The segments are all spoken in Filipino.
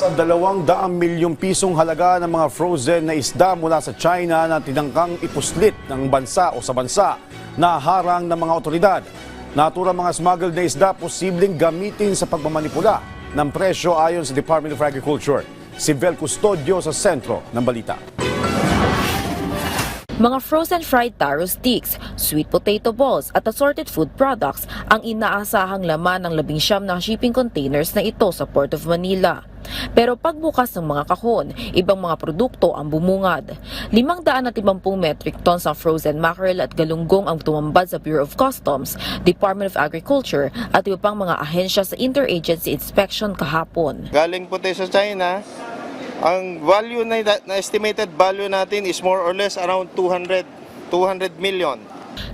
200 milyong pisong halaga ng mga frozen na isda mula sa China na tinangkang ipuslit ng bansa o sa bansa na harang ng mga otoridad. Naturang mga smuggled na isda posibleng gamitin sa pagmamanipula ng presyo ayon sa Department of Agriculture. Si Vel Custodio sa sentro ng balita. Mga frozen fried taro sticks, sweet potato balls at assorted food products ang inaasahang laman ng 19 na shipping containers na ito sa Port of Manila. Pero pagbukas ng mga kahon, ibang mga produkto ang bumungad. 550 metric tons ang frozen mackerel at galunggong ang tumambad sa Bureau of Customs, Department of Agriculture at iba pang mga ahensya sa interagency inspection kahapon. Galing po tayo sa China. Ang value na estimated value natin is more or less around 200 million.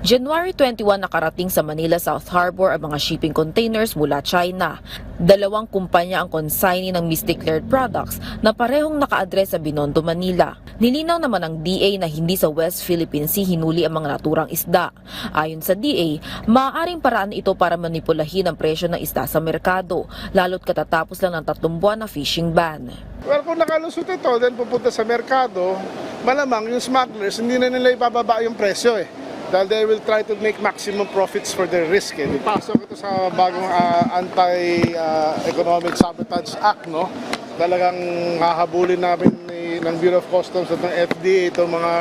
January 21 nakarating sa Manila South Harbor ang mga shipping containers mula China. 2 kumpanya ang consignee ng misdeclared products na parehong naka-address sa Binondo, Manila. Nilinaw naman ng DA na hindi sa West Philippine Sea hinuli ang mga naturang isda. Ayon sa DA, maaaring paraan ito para manipulahin ang presyo ng isda sa merkado, lalo't katatapos lang ng 3 buwan na fishing ban. Well, kung nakalusot ito, then pupunta sa merkado, malamang yung smugglers, hindi na nila ibababa yung presyo Dahil they will try to make maximum profits for their risk Pasok ito sa bagong Anti-Economic Sabotage Act, no? Talagang hahabulin namin ng Bureau of Customs at ng FDA itong mga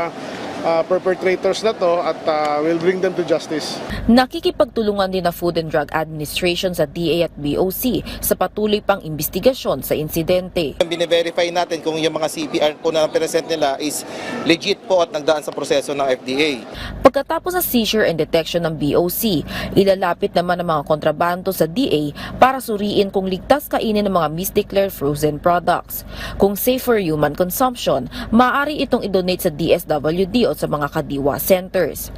perpetrators na to at we'll bring them to justice. Nakikipagtulungan din na Food and Drug Administration sa DA at BOC sa patuloy pang investigasyon sa insidente. Bine-verify natin kung yung mga CPR po na present nila is legit po at nagdaan sa proseso ng FDA. Pagkatapos sa seizure and detection ng BOC, ilalapit naman ang mga kontrabando sa DA para suriin kung ligtas kainin ng mga misdeclared frozen products. Kung safe for human consumption, maaari itong i-donate sa DSWD o sa mga kadiwa centers.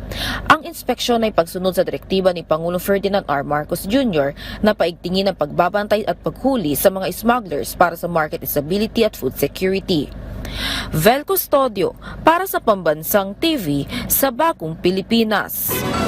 Ang inspeksyon ay pagsunod sa direktiba ni Pangulong Ferdinand R. Marcos Jr. na paigtingin ang pagbabantay at paghuli sa mga smugglers para sa market stability at food security. Vel Custodio para sa Pambansang TV sa Bagong Pilipinas.